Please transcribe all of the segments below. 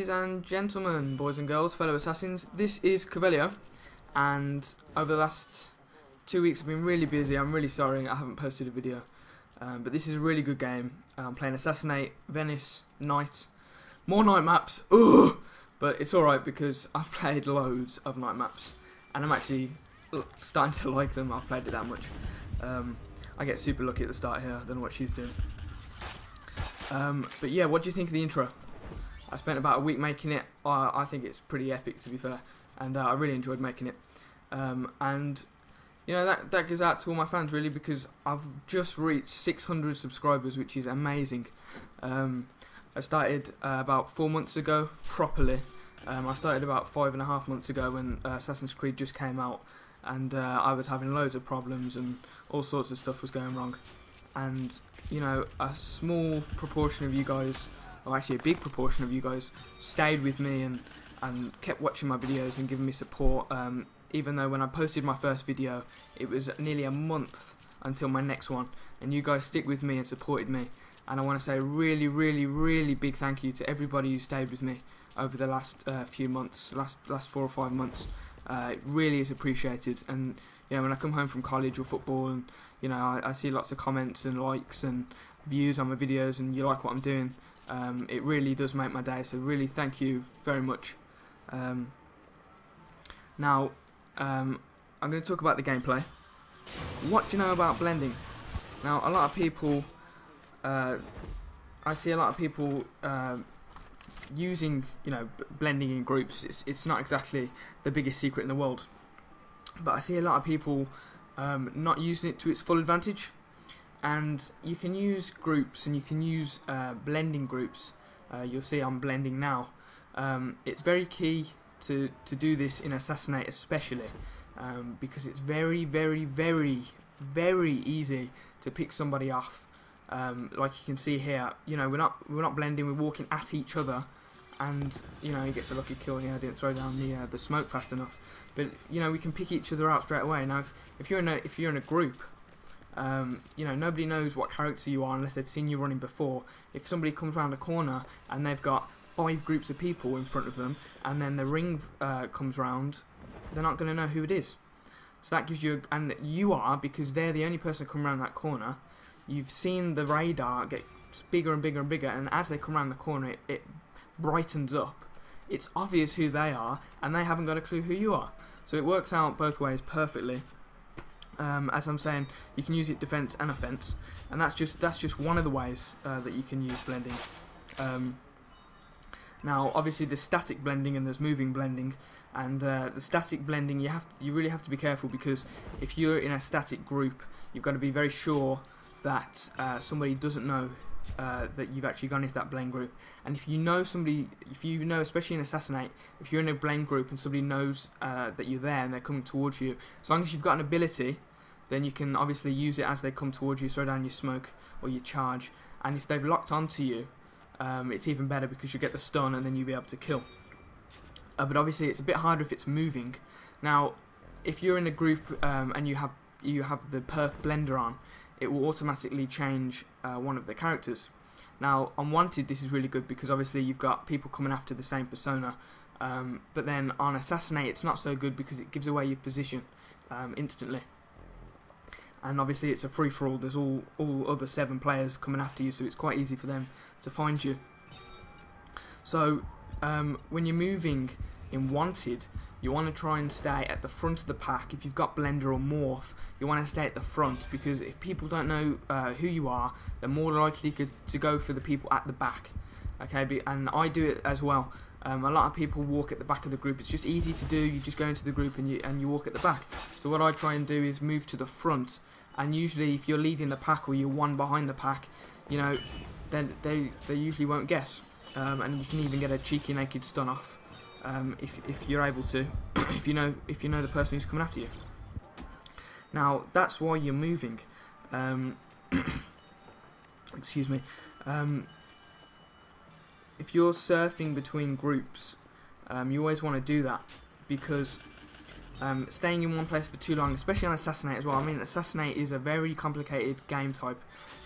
Ladies and gentlemen, boys and girls, fellow assassins, this is Covelio, and over the last 2 weeks I've been really busy. I'm really sorry I haven't posted a video, but this is a really good game. I'm playing Assassinate, Venice, night, more night maps, ugh! But it's alright because I've played loads of night maps, and I'm actually starting to like them. I've played it that much. I get super lucky at the start here. I don't know what she's doing. But yeah, what do you think of the intro? I spent about a week making it. I think it's pretty epic, to be fair, and I really enjoyed making it. And you know, that goes out to all my fans really, because I've just reached 600 subscribers, which is amazing. I started about 4 months ago properly. I started about 5.5 months ago when Assassin's Creed just came out, and I was having loads of problems and all sorts of stuff was going wrong. And you know, a small proportion of you guys, or actually a big proportion of you guys, stayed with me and kept watching my videos and giving me support, even though when I posted my first video it was nearly a month until my next one, and you guys stick with me and supported me, and I want to say a really big thank you to everybody who stayed with me over the last few months, last 4 or 5 months. It really is appreciated. And you know, when I come home from college or football, and you know, I see lots of comments and likes and views on my videos, and you like what I'm doing, it really does make my day. So really, thank you very much. Now, I'm going to talk about the gameplay. What do you know about blending? Now, a lot of people, I see a lot of people using, you know, blending in groups. It's not exactly the biggest secret in the world, but I see a lot of people not using it to its full advantage. And you can use groups, and you can use blending groups. You'll see I'm blending now. It's very key to do this in Assassinate, especially because it's very easy to pick somebody off. Like you can see here, you know, we're not blending, we're walking at each other, and you know, he gets a lucky kill here. I didn't throw down the smoke fast enough, but you know, we can pick each other out straight away. Now, if you're in a group, you know, nobody knows what character you are unless they've seen you running before. If somebody comes around a corner and they've got 5 groups of people in front of them, and then the ring comes round, they're not going to know who it is. So that gives you, and you are, because they're the only person coming around that corner. You've seen the radar get bigger and bigger, and as they come around the corner, it brightens up. It's obvious who they are, and they haven't got a clue who you are. So it works out both ways perfectly. As I'm saying, you can use it defense and offense, and that's just one of the ways that you can use blending. Now, obviously, there's static blending and there's moving blending, and the static blending, you really have to be careful, because if you're in a static group, you've got to be very sure that somebody doesn't know that you've actually gone into that blend group. And if you know somebody, especially in Assassinate, if you're in a blend group and somebody knows that you're there and they're coming towards you, as long as you've got an ability, then you can obviously use it as they come towards you, throw down your smoke or your charge. And if they've locked onto you, it's even better, because you get the stun and then you'll be able to kill. But obviously it's a bit harder if it's moving. Now, if you're in a group and you have the perk blender on, it will automatically change one of the characters. Now, on Wanted, this is really good, because obviously you've got people coming after the same persona. But then on Assassinate, it's not so good, because it gives away your position instantly. And obviously it's a free-for-all. There's all other 7 players coming after you, so it's quite easy for them to find you. So when you're moving in Wanted, you want to try and stay at the front of the pack. If you've got blender or morph, you want to stay at the front, because if people don't know who you are, they're more likely to go for the people at the back. Okay, and I do it as well. A lot of people walk at the back of the group. It's just easy to do. You just go into the group and you walk at the back. So what I try and do is move to the front. And usually, if you're leading the pack or you're one behind the pack, you know, then they usually won't guess. And you can even get a cheeky naked stun off if you're able to, if you know the person who's coming after you. Now, that's why you're moving. Excuse me. If you're surfing between groups, you always want to do that, because staying in one place for too long, especially on Assassinate as well. I mean, Assassinate is a very complicated game type,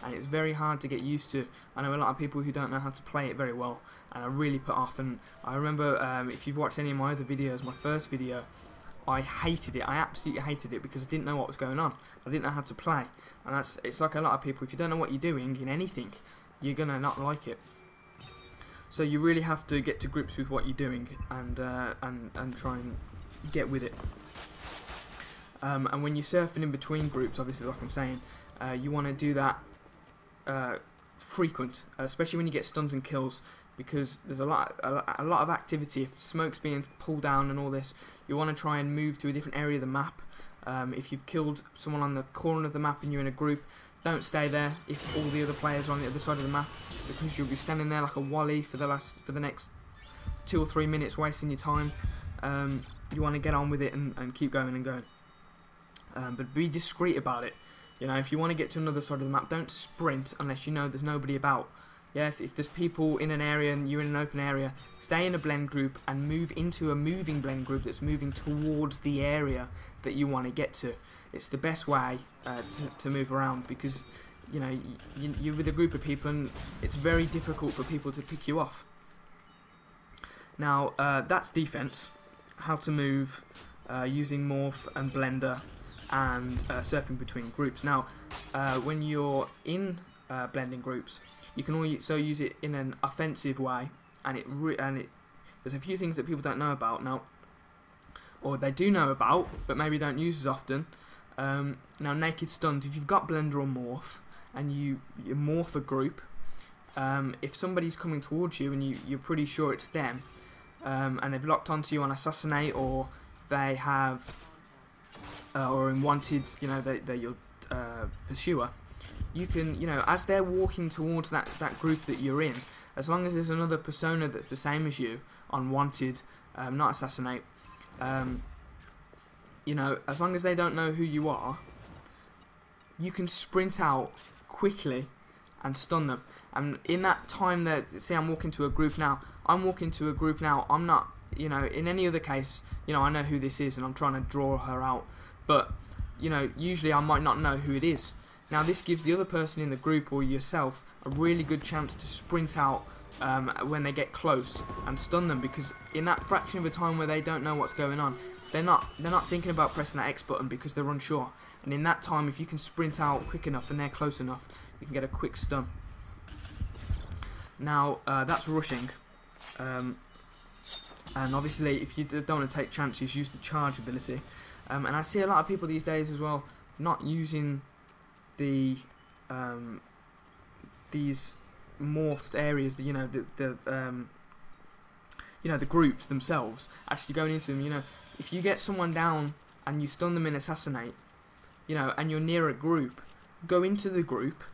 and it's very hard to get used to. I know a lot of people who don't know how to play it very well, and are really put off. And I remember, if you've watched any of my other videos, my first video, I hated it. I absolutely hated it because I didn't know what was going on. I didn't know how to play, and it's like a lot of people. If you don't know what you're doing in anything, you're gonna not like it. So you really have to get to grips with what you're doing and try and get with it. And when you're surfing in between groups, obviously, like I'm saying, you want to do that frequent, especially when you get stuns and kills, because there's a lot of activity. If smoke's being pulled down and all this, you want to try and move to a different area of the map. If you've killed someone on the corner of the map and you're in a group, don't stay there if all the other players are on the other side of the map, because you'll be standing there like a wally for the next 2 or 3 minutes, wasting your time. You want to get on with it and keep going and going. But be discreet about it. You know, if you want to get to another side of the map, don't sprint unless you know there's nobody about. Yeah, if there's people in an area and you're in an open area, stay in a blend group and move into a moving blend group that's moving towards the area that you want to get to. It's the best way to move around, because you know you're with a group of people and it's very difficult for people to pick you off. Now that's defense. How to move using morph and blender and surfing between groups. Now when you're in blending groups, you can also use it in an offensive way, and there's a few things that people don't know about now, or they do know about but maybe don't use as often. Now naked stuns, if you've got blender or morph and you morph a group, if somebody's coming towards you and you're pretty sure it's them, and they've locked onto you on Assassinate, or they have or in wanted, you know, they're your pursuer, you can, you know, as they're walking towards that group that you're in, as long as there's another persona that's the same as you on wanted, not Assassinate, you know, as long as they don't know who you are, you can sprint out quickly and stun them. And in that time that, see, I'm walking to a group now, I'm not, you know, in any other case, you know, I know who this is and I'm trying to draw her out, but, you know, usually I might not know who it is. Now this gives the other person in the group or yourself a really good chance to sprint out when they get close and stun them, because in that fraction of a time where they don't know what's going on, they're not thinking about pressing that X button because they're unsure. And in that time, if you can sprint out quick enough and they're close enough, you can get a quick stun. Now that's rushing, and obviously if you don't want to take chances, use the charge ability. And I see a lot of people these days as well not using the these morphed areas, you know, the groups themselves, actually going into them. You know, if you get someone down and you stun them in Assassinate, you know, and you're near a group, go into the group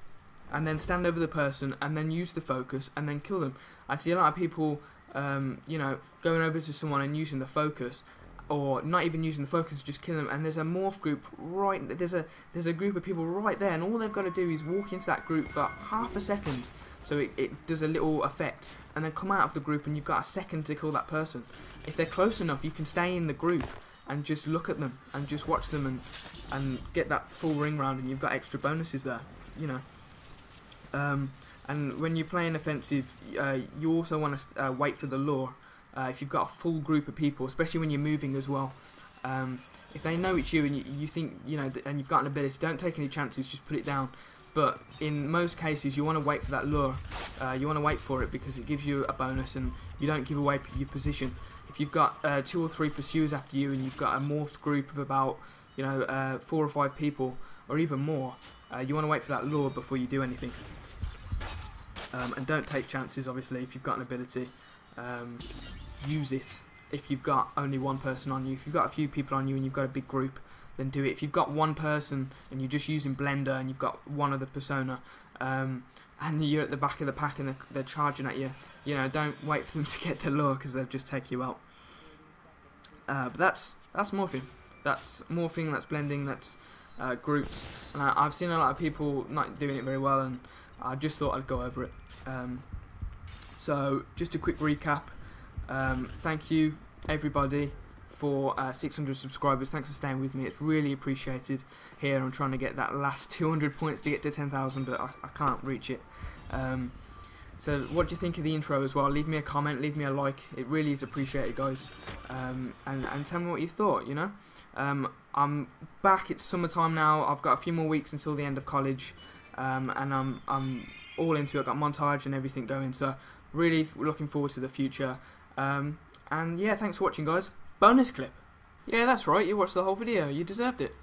and then stand over the person and then use the focus and then kill them. I see a lot of people, you know, going over to someone and using the focus, or not even using the focus, just kill them. And there's a morph group right, there's a group of people right there, and all they've got to do is walk into that group for half a second, so it does a little effect, and then come out of the group and you've got a second to kill that person. If they're close enough, you can stay in the group and just look at them and just watch them and get that full ring round, and you've got extra bonuses there, you know. And when you're playing offensive, you also want to wait for the lure. If you've got a full group of people, especially when you're moving as well, if they know it's you and you think, you know, and you've got an ability, don't take any chances, just put it down. But in most cases, you want to wait for that lure. You want to wait for it because it gives you a bonus, and you don't give away your position. If you've got 2 or 3 pursuers after you, and you've got a morphed group of about, you know, 4 or 5 people, or even more, you want to wait for that lure before you do anything. And don't take chances, obviously. If you've got an ability, use it. If you've got only one person on you, if you've got a few people on you and you've got a big group, then do it. If you've got one person and you're just using blender and you've got one other persona, and you're at the back of the pack and they're charging at you, you know, don't wait for them to get the lure, because they'll just take you out. But that's morphing. That's morphing. That's blending. That's groups. And I've seen a lot of people not doing it very well, and I just thought I'd go over it. So just a quick recap. Thank you everybody for 600 subscribers. Thanks for staying with me. It's really appreciated here. I'm trying to get that last 200 points to get to 10,000, but I can't reach it. So what do you think of the intro as well? Leave me a comment, leave me a like. It really is appreciated, guys. And tell me what you thought, you know. I'm back, it's summertime now. I've got a few more weeks until the end of college. And I'm all into it. I've got montage and everything going. So really looking forward to the future. And yeah, thanks for watching, guys. Bonus clip. Yeah, that's right, you watched the whole video. You deserved it.